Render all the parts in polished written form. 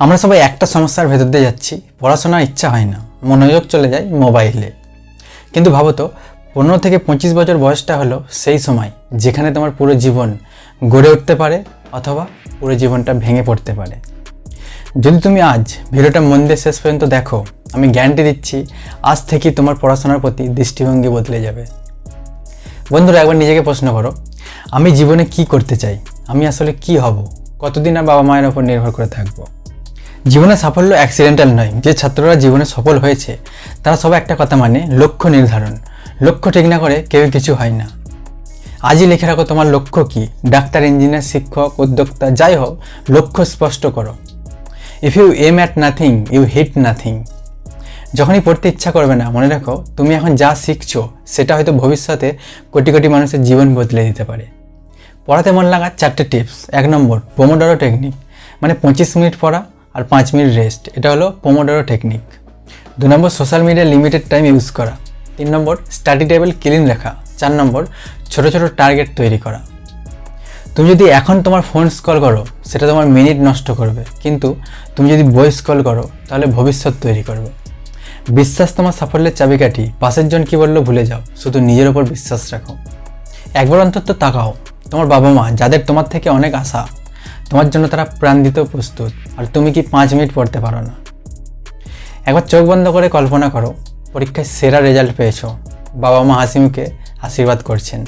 আমরা সবাই একটা সমস্যার ভেতর দিয়ে যাচ্ছি, পড়াশোনার ইচ্ছা হয় না, মনোযোগ চলে যায় মোবাইলে। কিন্তু ভাবো তো, 15 থেকে 25 বছর বয়সটা হলো সেই সময় যেখানে তোমার পুরো জীবন গড়ে উঠতে পারে অথবা পুরো জীবনটা ভেঙে পড়তে পারে। যদি তুমি আজ ভিডিওটা মন দিয়ে শেষ পর্যন্ত দেখো, আমি গ্যারান্টি দিচ্ছি আজ থেকেই তোমার পড়াশোনার প্রতি দৃষ্টিভঙ্গি বদলে যাবে। বন্ধুরা, একবার নিজেকে প্রশ্ন করো, আমি জীবনে কি করতে চাই? আমি আসলে কি হব? কতদিন আর বাবা মায়ের ওপর নির্ভর করে থাকবো? জীবনে সাফল্য অ্যাক্সিডেন্টাল নয়। যে ছাত্ররা জীবনে সফল হয়েছে তারা সবাই একটা কথা মানে, লক্ষ্য নির্ধারণ। লক্ষ্য ঠিক না করে কেউ কিছু হয় না। আজই লিখে রাখো তোমার লক্ষ্য কি। ডাক্তার, ইঞ্জিনিয়ার, শিক্ষক, উদ্যোক্তা, যাই হোক, লক্ষ্য স্পষ্ট করো। If you aim at nothing you hit nothing. যখনই পড়তে ইচ্ছা করবে না, মনে রাখো তুমি এখন যা শিখছো সেটা হয়তো ভবিষ্যতে কোটি কোটি মানুষের জীবন বদলে দিতে পারে। পড়াতে মন লাগার 4টে টিপস। 1 নম্বর, পোমোডোরো টেকনিক, মানে 25 মিনিট পড়া আর 5 মিনিট রেস্ট। এটা হলো পোমোডোরো টেকনিক। 2 নম্বর, social media limited time use করা। 3 নম্বর, স্টাডি টেবিল ক্লিন রাখা। 4 নম্বর, ছোট ছোট টার্গেট তৈরি করা। তুমি যদি এখন তোমার ফোন স্ক্রল করো, সেটা তোমার মিনিট নষ্ট করবে, কিন্তু তুমি যদি বই স্ক্রল করো তাহলে ভবিষ্যৎ তৈরি করবে। বিশ্বাস তোমার সাফল্যের চাবিকাঠি। পাশের জন কী বললো ভুলে যাও, শুধু নিজের ওপর বিশ্বাস রাখো। একবার অন্তত তাকাও, তোমার বাবা মা যাদের তোমার থেকে অনেক আশা, তোমার জন্য তারা প্রাণ দিতেও প্রস্তুত, আর তুমি কি 5 মিনিট পড়তে পারো না? একবার চোখ বন্ধ করে কল্পনা করো, পরীক্ষায় সেরা রেজাল্ট পেয়েছো, বাবা মা হাসি মুখে আশীর্বাদ করছেন।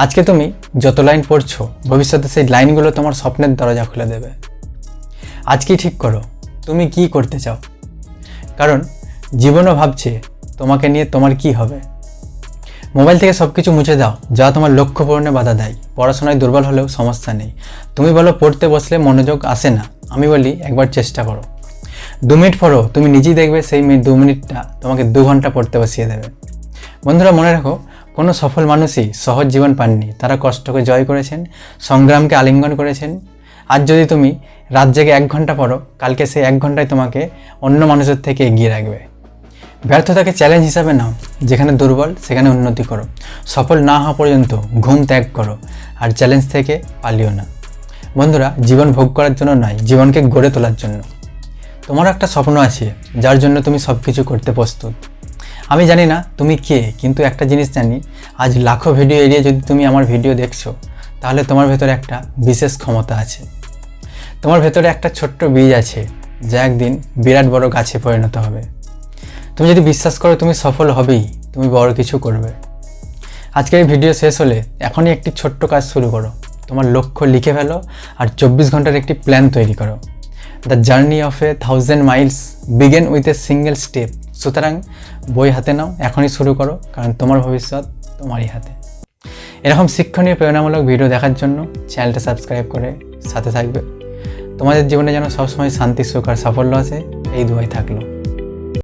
আজকে তুমি যত লাইন পড়ছো, ভবিষ্যতে সেই লাইনগুলো তোমার স্বপ্নের দরজা খুলে দেবে। আজকেই ঠিক করো তুমি কি করতে চাও, কারণ জীবনও ভাবছে তোমাকে নিয়ে তোমার কি হবে। মোবাইল থেকে সব কিছু মুছে দাও যা তোমার লক্ষ্য পূরণে বাধা দেয়। পড়াশোনায় দুর্বল হলেও সমস্যা নেই। তুমি বলো পড়তে বসলে মনোযোগ আসে না, আমি বলি একবার চেষ্টা করো। 2 মিনিট পড়ো, তুমি নিজেই দেখবে সেই 2 মিনিটটা তোমাকে 2 ঘন্টা পড়তে বসিয়ে দেবে। বন্ধুরা, মনে রাখো, কোনো সফল মানুষই সহজ জীবন পাননি। তারা কষ্টকে জয় করেছেন, সংগ্রামকে আলিঙ্গন করেছেন। আজ যদি তুমি রাত জেগে 1 ঘন্টা পড়ো, কালকে সেই 1 ঘন্টায় তোমাকে অন্য মানুষের থেকে এগিয়ে রাখবে। ব্যর্থতাকে চ্যালেঞ্জ হিসাবে নাও, যেখানে দুর্বল সেখানে উন্নতি করো। সফল না হওয়া পর্যন্ত ঘুম ত্যাগ করো, আর চ্যালেঞ্জ থেকে পালিও না। বন্ধুরা, জীবন ভোগ করার জন্য নয়, জীবনকে গড়ে তোলার জন্য। তোমার একটা স্বপ্ন আছে যার জন্য তুমি সব কিছু করতে প্রস্তুত। আমি জানি না তুমি কে, কিন্তু একটা জিনিস জানি, আজ লাখো ভিডিও এড়িয়ে যদি তুমি আমার ভিডিও দেখছো, তাহলে তোমার ভেতরে একটা বিশেষ ক্ষমতা আছে। তোমার ভেতরে একটা ছোট্ট বীজ আছে যা একদিন বিরাট বড় গাছে পরিণত হবে। তুমি যদি বিশ্বাস করো তুমি সফল হবেই, তুমি বড় কিছু করবে। আজকের এই ভিডিও শেষ হলে এখনই একটি ছোট্ট কাজ শুরু করো। তোমার লক্ষ্য লিখে ফেলো আর 24 ঘন্টার একটি প্ল্যান তৈরি করো। The journey of 1000 miles begin with a single step. সুতরাং বই হাতে নাও, এখনই শুরু করো, কারণ তোমার ভবিষ্যৎ তোমারই হাতে। এরকম শিক্ষণীয় প্রেরণামূলক ভিডিও দেখার জন্য চ্যানেলটা সাবস্ক্রাইব করে সাথে থাকবে। তোমাদের জীবনে যেন সবসময় শান্তি, সুখ আর সাফল্য আসে, এই দুয়াই থাকলো।